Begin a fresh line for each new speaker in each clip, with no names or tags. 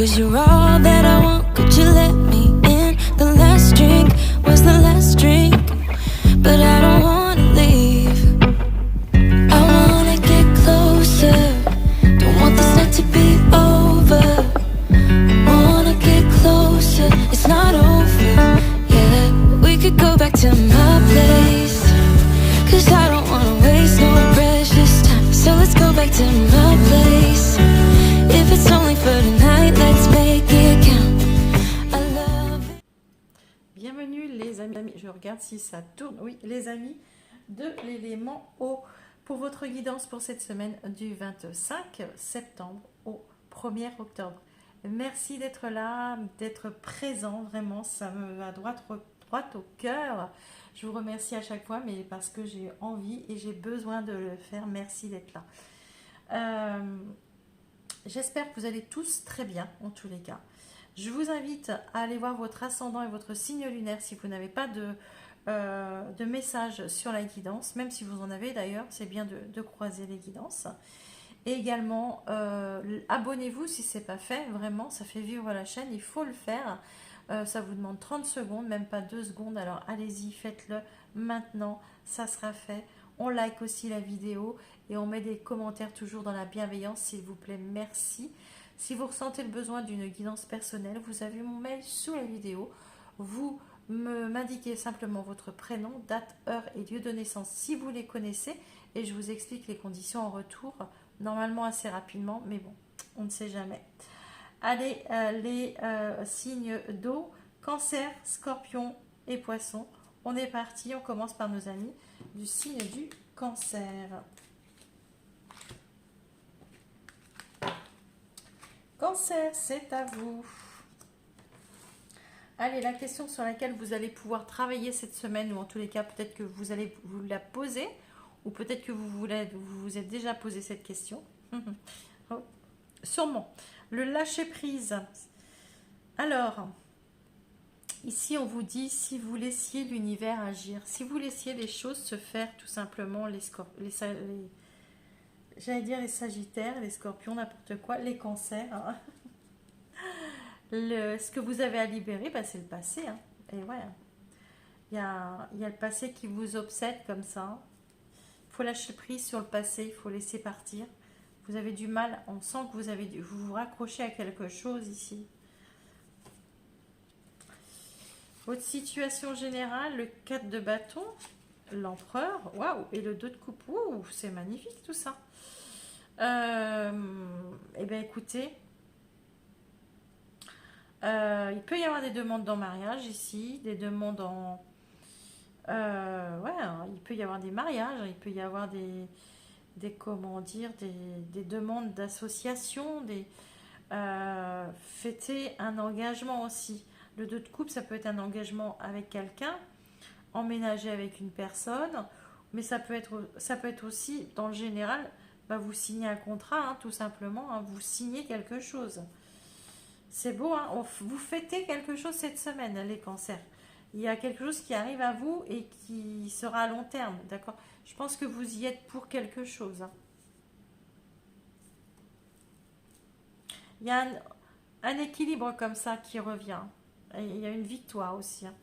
'cause you're all that I want. Could you let me in? The last drink was the last drink, but I don't wanna leave. I wanna get closer, don't want this night to be over. I wanna get closer, it's not over yet. We could go back to my place, 'cause I don't wanna waste no precious time. So let's go back to my place. If it's only for tonight, let's make it count. I love it.
Bienvenue les amis, je regarde si ça tourne, oui les amis de l'élément eau pour votre guidance pour cette semaine du 25 septembre au 1er octobre. Merci d'être là, d'être présent, vraiment ça me va droit au cœur. Je vous remercie à chaque fois, mais parce que j'ai envie et j'ai besoin de le faire. Merci d'être là. J'espère que vous allez tous très bien, en tous les cas. Je vous invite à aller voir votre ascendant et votre signe lunaire si vous n'avez pas de message sur la guidance. Même si vous en avez d'ailleurs, c'est bien de croiser les guidances. Et également, abonnez-vous si ce n'est pas fait. Vraiment, ça fait vivre la chaîne, il faut le faire. Ça vous demande 30 secondes, même pas 2 secondes. Alors allez-y, faites-le maintenant, ça sera fait. On like aussi la vidéo et on met des commentaires toujours dans la bienveillance, s'il vous plaît, merci. Si vous ressentez le besoin d'une guidance personnelle, vous avez mon mail sous la vidéo. Vous m'indiquez simplement votre prénom, date, heure et lieu de naissance si vous les connaissez. Et je vous explique les conditions en retour, normalement assez rapidement, mais bon, on ne sait jamais. Allez, les signes d'eau, Cancer, Scorpion et Poisson. On est parti, on commence par nos amis du signe du Cancer. Cancer, c'est à vous. Allez, la question sur laquelle vous allez pouvoir travailler cette semaine, ou en tous les cas, peut-être que vous allez vous la poser, ou peut-être que vous vous êtes déjà posé cette question. Oh, sûrement. Le lâcher-prise. Alors, ici, on vous dit, si vous laissiez l'univers agir, si vous laissiez les choses se faire, tout simplement, j'allais dire les sagittaires, les scorpions, n'importe quoi, les cancers. Hein. Ce que vous avez à libérer, bah, c'est le passé. Hein. Et ouais, il y a le passé qui vous obsède comme ça. Il faut lâcher prise sur le passé, il faut laisser partir. Vous avez du mal, on sent que vous vous raccrochez à quelque chose ici. Votre situation générale, le 4 de bâton, l'empereur, waouh, et le 2 de coupe, ouh, c'est magnifique tout ça. Eh bien écoutez, il peut y avoir des demandes en mariage ici, des demandes en... ouais, il peut y avoir des mariages, il peut y avoir comment dire, des demandes d'association, fêter un engagement aussi. Le 2 de coupe, ça peut être un engagement avec quelqu'un, emménager avec une personne, mais ça peut être aussi, dans le général, bah, vous signez un contrat, hein, tout simplement, hein, vous signez quelque chose. C'est beau, hein, vous fêtez quelque chose cette semaine, les cancers. Il y a quelque chose qui arrive à vous et qui sera à long terme, d'accord? Je pense que vous y êtes pour quelque chose. Hein. Il y a un équilibre comme ça qui revient. Et il y a une victoire aussi. Hein.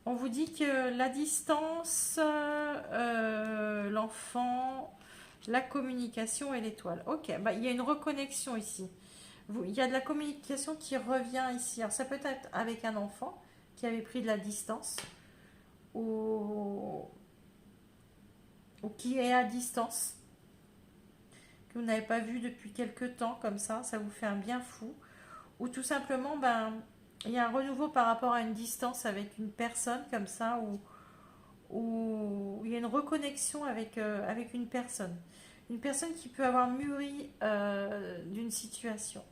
On vous dit que la distance, l'enfant, la communication et l'étoile. Ok, bah, il y a une reconnexion ici. Il y a de la communication qui revient ici. Alors, ça peut être avec un enfant qui avait pris de la distance ou qui est à distance, que vous n'avez pas vu depuis quelques temps comme ça vous fait un bien fou. Ou tout simplement, ben, il y a un renouveau par rapport à une distance avec une personne comme ça, où il y a une reconnexion avec une personne. Une personne qui peut avoir mûri d'une situation,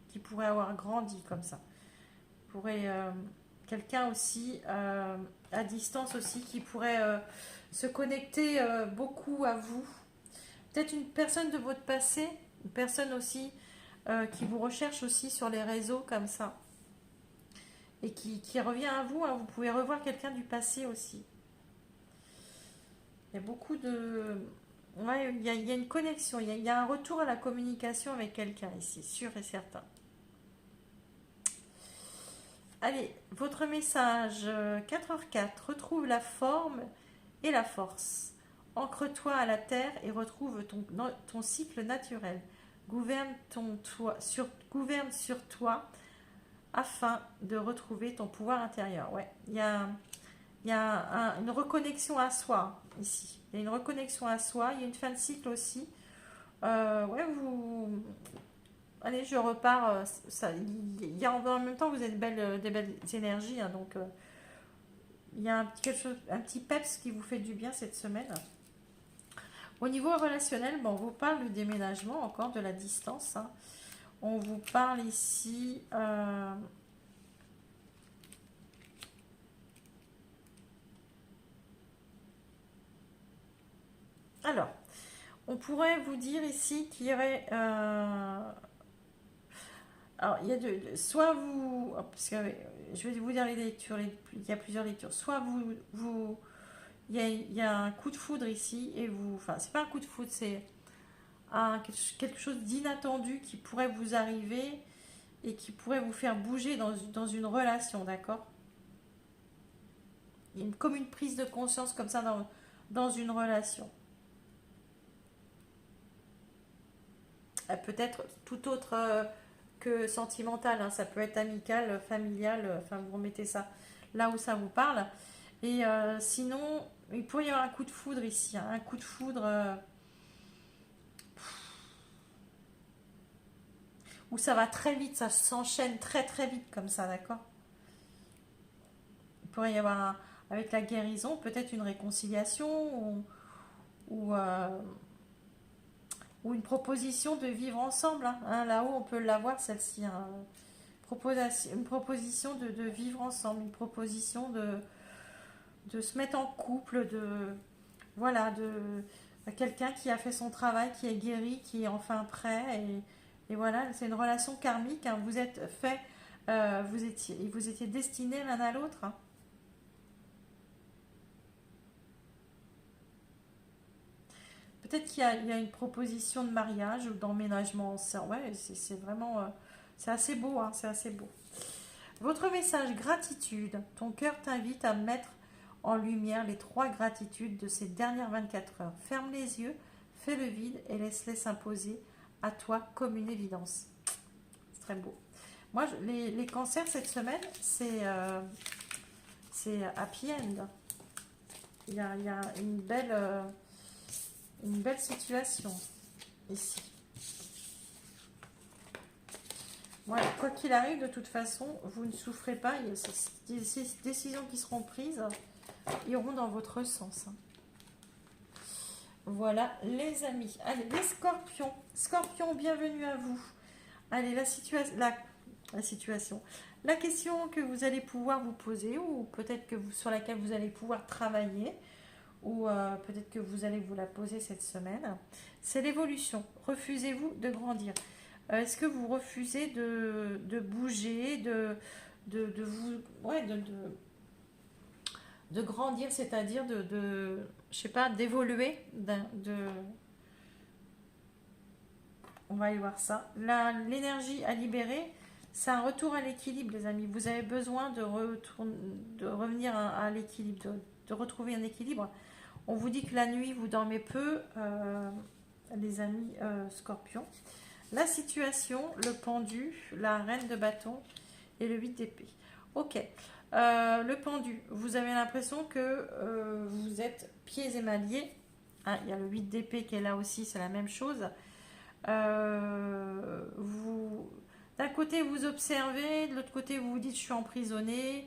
qui pourrait avoir grandi comme ça. Quelqu'un aussi à distance aussi qui pourrait se connecter beaucoup à vous. Peut-être une personne de votre passé, une personne aussi qui vous recherche aussi sur les réseaux comme ça. Et qui revient à vous, hein. Vous pouvez revoir quelqu'un du passé aussi. Il y a beaucoup de Ouais, il y a une connexion, il y a un retour à la communication avec quelqu'un ici, sûr et certain. Allez, votre message 4h04. Retrouve la forme et la force. Ancre-toi à la terre et retrouve ton cycle naturel. Gouverne sur toi afin de retrouver ton pouvoir intérieur. Ouais, il y a une reconnexion à soi ici. Il y a une reconnexion à soi. Il y a une fin de cycle aussi. Ouais, allez, je repars. Il y a en même temps, vous êtes des belles énergies, hein, donc il y a un petit peps qui vous fait du bien cette semaine. Au niveau relationnel, bon, on vous parle du déménagement, encore de la distance, hein. On vous parle ici. Alors, on pourrait vous dire ici qu'il y aurait. Alors, il y a soit vous. Parce que je vais vous dire les lectures, il y a plusieurs lectures. Soit il y a un coup de foudre ici, et vous. Enfin, c'est pas un coup de foudre, c'est quelque chose d'inattendu qui pourrait vous arriver et qui pourrait vous faire bouger dans une relation, d'accord? Il y a comme une prise de conscience comme ça dans une relation. Peut-être tout autre que sentimental, hein. Ça peut être amical, familial, enfin vous remettez ça là où ça vous parle. Et sinon, il pourrait y avoir un coup de foudre ici, hein. Un coup de foudre où ça va très vite, ça s'enchaîne très très vite comme ça, d'accord? Il pourrait y avoir avec la guérison peut-être une réconciliation ou, ou une proposition de vivre ensemble, hein. Hein, là-haut on peut l'avoir celle-ci, hein. Une proposition de vivre ensemble, une proposition de se mettre en couple, voilà, quelqu'un qui a fait son travail, qui est guéri, qui est enfin prêt, et voilà, c'est une relation karmique, hein. Vous êtes fait, vous étiez destinés l'un à l'autre, hein. Peut-être il y a une proposition de mariage ou d'emménagement ensemble. Ouais, c'est vraiment, c'est assez beau, hein, c'est assez beau. Votre message gratitude. Ton cœur t'invite à mettre en lumière les 3 gratitudes de ces dernières 24 heures. Ferme les yeux, fais le vide et laisse-les s'imposer à toi comme une évidence. C'est très beau. Moi, les cancers cette semaine, c'est happy end. Il y a une belle situation ici. Ouais, quoi qu'il arrive, de toute façon, vous ne souffrez pas. Ces décisions qui seront prises iront dans votre sens, hein. Voilà, les amis. Allez, les scorpions. Scorpions, bienvenue à vous. Allez, la situation. La question que vous allez pouvoir vous poser, ou peut-être sur laquelle vous allez pouvoir travailler, ou peut-être que vous allez vous la poser cette semaine, c'est l'évolution. Refusez-vous de grandir? Est-ce que vous refusez de bouger, de vous, ouais, de grandir, c'est-à-dire je sais pas, d'évoluer, on va aller voir ça. L'énergie à libérer, c'est un retour à l'équilibre, les amis. Vous avez besoin de revenir à l'équilibre, de retrouver un équilibre. On vous dit que la nuit, vous dormez peu, les amis scorpions. La situation, le pendu, la reine de bâton et le 8 d'épée. Ok. Le pendu, vous avez l'impression que vous êtes pieds et mailliers. Hein, il y a le 8 d'épée qui est là aussi, c'est la même chose. D'un côté, vous observez, de l'autre côté, vous vous dites je suis emprisonné.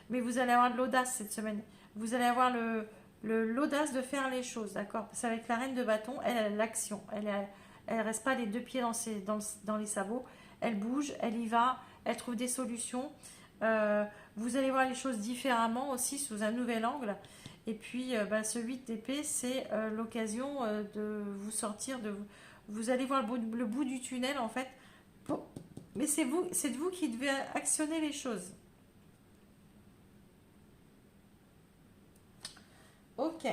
Mais vous allez avoir de l'audace cette semaine. Vous allez avoir l'audace de faire les choses, d'accord? Parce qu'avec la reine de bâton, elle a l'action. Elle reste pas les 2 pieds dans les sabots. Elle bouge, elle y va, elle trouve des solutions. Vous allez voir les choses différemment aussi, sous un nouvel angle. Et puis, ce 8 d'épée, c'est l'occasion de vous sortir vous allez voir le bout du tunnel, en fait. Bon. Mais c'est de vous qui devez actionner les choses. Ok.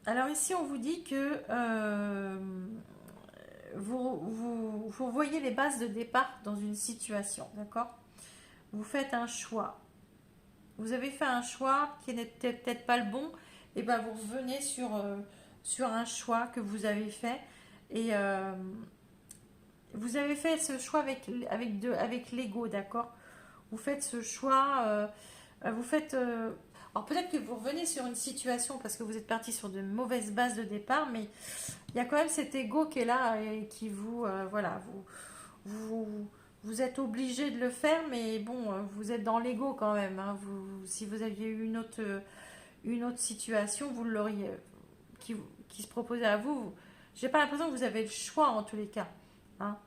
Alors ici, on vous dit que vous voyez les bases de départ dans une situation, d'accord? Vous faites un choix. Vous avez fait un choix qui n'était peut-être pas le bon, et ben vous revenez sur un choix que vous avez fait. Et vous avez fait ce choix avec l'ego, d'accord? Vous faites ce choix, vous faites... alors peut-être que vous revenez sur une situation parce que vous êtes parti sur de mauvaises bases de départ, mais il y a quand même cet ego qui est là et qui vous... voilà, vous, vous êtes obligé de le faire, mais bon, vous êtes dans l'ego quand même, hein. Si vous aviez eu une autre situation, vous l'auriez... Qui, qui se proposait à vous, j'ai pas l'impression que vous avez le choix en tous les cas, hein.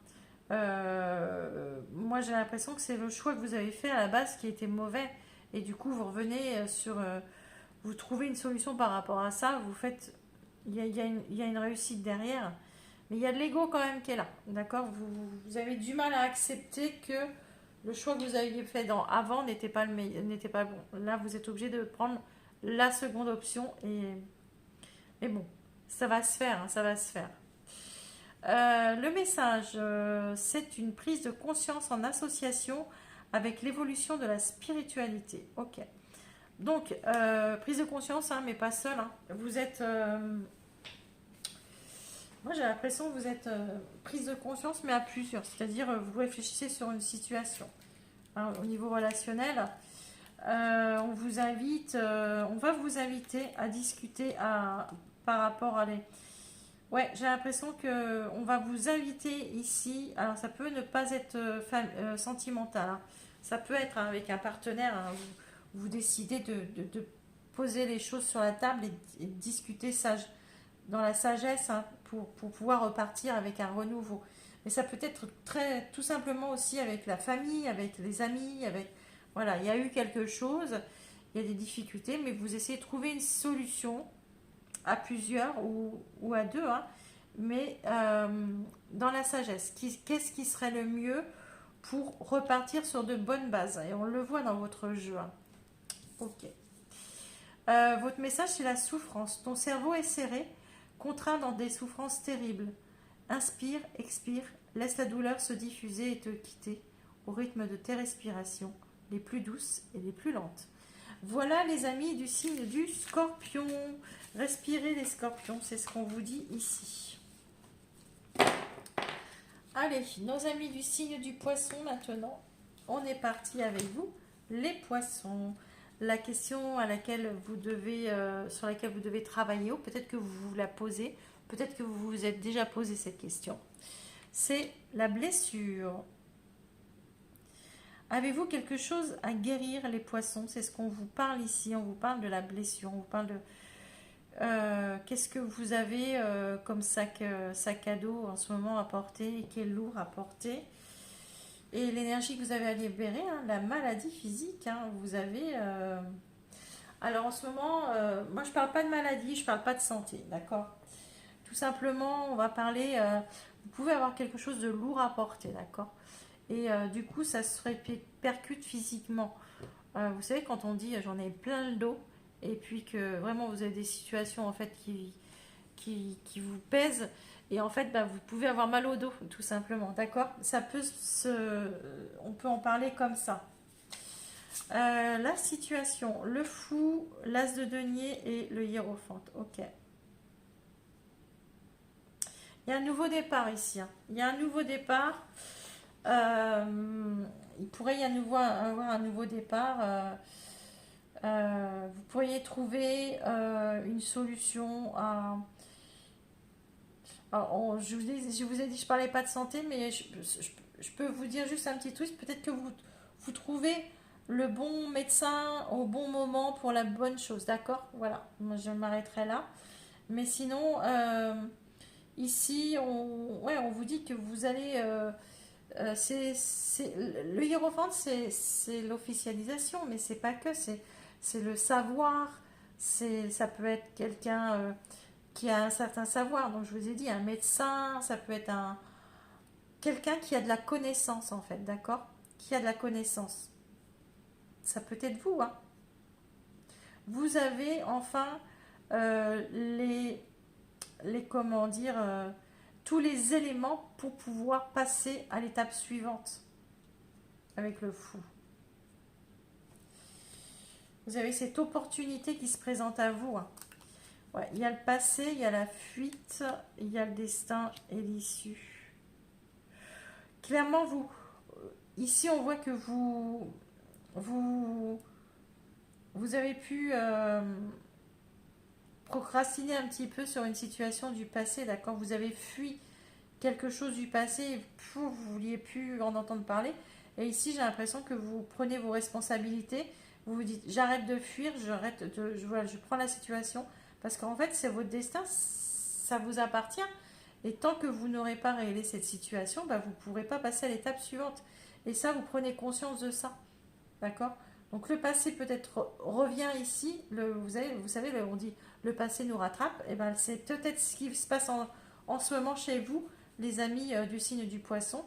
Moi j'ai l'impression que c'est le choix que vous avez fait à la base qui était mauvais et du coup vous revenez sur vous trouvez une solution par rapport à ça, vous faites il y a une réussite derrière, mais il y a de l'ego quand même qui est là, d'accord, vous avez du mal à accepter que le choix que vous aviez fait avant n'était pas n'était pas bon, là vous êtes obligé de prendre la seconde option mais bon, ça va se faire, hein, ça va se faire. Le message, c'est une prise de conscience en association avec l'évolution de la spiritualité. Ok. Donc, prise de conscience, hein, mais pas seul, hein. Vous êtes... moi, j'ai l'impression que vous êtes prise de conscience, mais à plusieurs. C'est-à-dire, vous réfléchissez sur une situation, hein, au niveau relationnel. On vous invite, on va vous inviter à discuter par rapport à les... Ouais, j'ai l'impression que on va vous inviter ici. Alors, ça peut ne pas être sentimental, hein. Ça peut être, hein, avec un partenaire, hein. Vous décidez de poser les choses sur la table et de discuter dans la sagesse, hein, pour pouvoir repartir avec un renouveau. Mais ça peut être tout simplement aussi avec la famille, avec les amis, avec... Voilà, il y a eu quelque chose, il y a des difficultés, mais vous essayez de trouver une solution à plusieurs ou à deux, hein, mais dans la sagesse. Qu'est-ce qui serait le mieux pour repartir sur de bonnes bases? Et on le voit dans votre jeu, hein. Ok. Votre message, c'est la souffrance. Ton cerveau est serré, contraint dans des souffrances terribles. Inspire, expire, laisse la douleur se diffuser et te quitter au rythme de tes respirations, les plus douces et les plus lentes. Voilà les amis du signe du Scorpion. Respirez les scorpions, c'est ce qu'on vous dit ici. Allez, nos amis du signe du Poisson maintenant. On est parti avec vous, les poissons. La question sur laquelle vous devez travailler, ou peut-être que vous vous la posez, peut-être que vous vous êtes déjà posé cette question, c'est la blessure. Avez-vous quelque chose à guérir, les poissons? C'est ce qu'on vous parle ici. On vous parle de la blessure. On vous parle de... qu'est-ce que vous avez comme sac à dos en ce moment à porter et qui est lourd à porter? Et l'énergie que vous avez à libérer, hein, la maladie physique, hein, vous avez... Alors en ce moment, moi je parle pas de maladie, je parle pas de santé, d'accord? Tout simplement, on va parler... vous pouvez avoir quelque chose de lourd à porter, d'accord? Et du coup, ça se répercute physiquement. Vous savez, quand on dit j'en ai plein le dos, et puis que vraiment vous avez des situations en fait qui vous pèsent, et en fait, bah, vous pouvez avoir mal au dos, tout simplement, d'accord? On peut en parler comme ça. La situation, le fou, l'as de denier et le hiérophante. Ok. Il y a un nouveau départ ici, hein. Il y a un nouveau départ. Il pourrait y avoir un nouveau départ. Vous pourriez trouver une solution à... Alors, je vous ai dit, je ne parlais pas de santé, mais je peux vous dire juste un petit twist. Peut-être que vous trouvez le bon médecin au bon moment pour la bonne chose, d'accord? Voilà, moi je m'arrêterai là. Mais sinon, ici, on vous dit que vous allez... le hiérophante, c'est l'officialisation, mais c'est pas que, c'est le savoir. Ça peut être quelqu'un qui a un certain savoir. Donc je vous ai dit, un médecin, ça peut être quelqu'un qui a de la connaissance en fait, d'accord? Qui a de la connaissance. Ça peut être vous, hein. Vous avez enfin comment dire, tous les éléments pour pouvoir passer à l'étape suivante avec le fou. Vous avez cette opportunité qui se présente à vous. Hein. Ouais, il y a le passé, il y a la fuite, il y a le destin et l'issue. Clairement, ici on voit que vous avez pu procrastiner un petit peu sur une situation du passé, d'accord? Vous avez fui quelque chose du passé et vous vouliez plus en entendre parler. Et ici, j'ai l'impression que vous prenez vos responsabilités. Vous vous dites, j'arrête de fuir, je prends la situation. Parce qu'en fait, c'est votre destin, ça vous appartient. Et tant que vous n'aurez pas réglé cette situation, vous ne pourrez pas passer à l'étape suivante. Et ça, vous prenez conscience de ça. D'accord? Donc le passé peut-être revient ici. Vous savez, on dit le passé nous rattrape. Et ben, c'est peut-être ce qui se passe en ce moment chez vous, les amis du signe du poisson.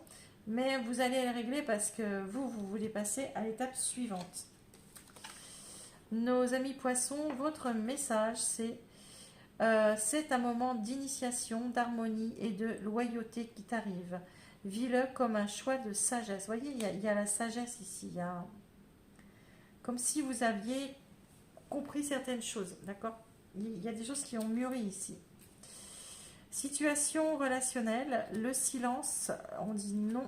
Mais vous allez le régler parce que vous voulez passer à l'étape suivante. Nos amis poissons, votre message, c'est un moment d'initiation, d'harmonie et de loyauté qui t'arrive. Vis-le comme un choix de sagesse. Vous voyez, il y a la sagesse ici. Il y a, comme si vous aviez compris certaines choses, d'accord? Il y a des choses qui ont mûri ici. Situation relationnelle, le silence, on dit non,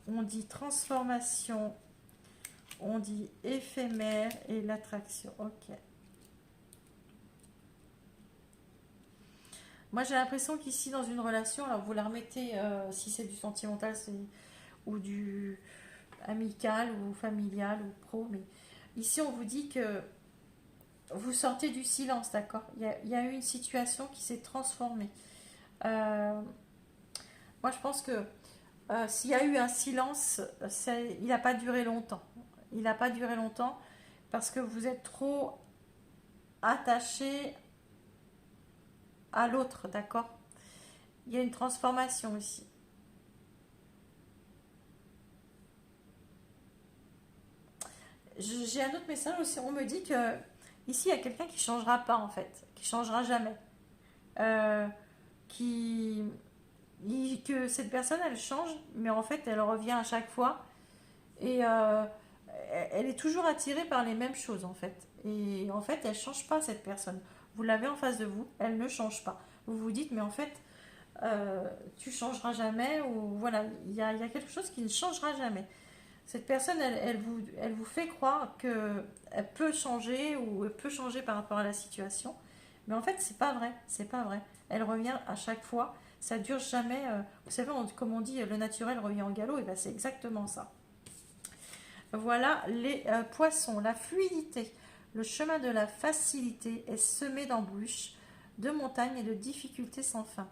on dit transformation, on dit éphémère et l'attraction. Ok. Moi j'ai l'impression qu'ici dans une relation, alors vous la remettez si c'est du sentimental ou du amical ou familial ou pro, mais ici on vous dit que vous sortez du silence, d'accord? Il y a eu une situation qui s'est transformée. Moi je pense que s'il y a eu un silence, il n'a pas duré longtemps. Il n'a pas duré longtemps parce que vous êtes trop attaché à l'autre, d'accord? Il y a une transformation ici. J'ai un autre message aussi. On me dit que ici il y a quelqu'un qui changera pas en fait, qui changera jamais, que cette personne elle change, mais en fait elle revient à chaque fois et elle est toujours attirée par les mêmes choses en fait. Et en fait elle change pas cette personne. Vous l'avez en face de vous, elle ne change pas. Vous vous dites mais en fait tu changeras jamais ou voilà il y a quelque chose qui ne changera jamais. Cette personne, elle vous fait croire qu'elle peut changer ou elle peut changer par rapport à la situation. Mais en fait, c'est pas vrai. C'est pas vrai. Elle revient à chaque fois. Ça dure jamais. Vous savez, comme on dit, le naturel revient en galop. Et ben, c'est exactement ça. Voilà les poissons. La fluidité. Le chemin de la facilité est semé d'embûches, de montagnes et de difficultés sans fin.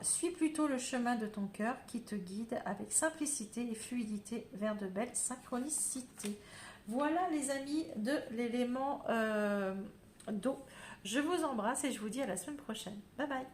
Suis plutôt le chemin de ton cœur qui te guide avec simplicité et fluidité vers de belles synchronicités. Voilà les amis de l'élément d'eau. Je vous embrasse et je vous dis à la semaine prochaine. Bye bye.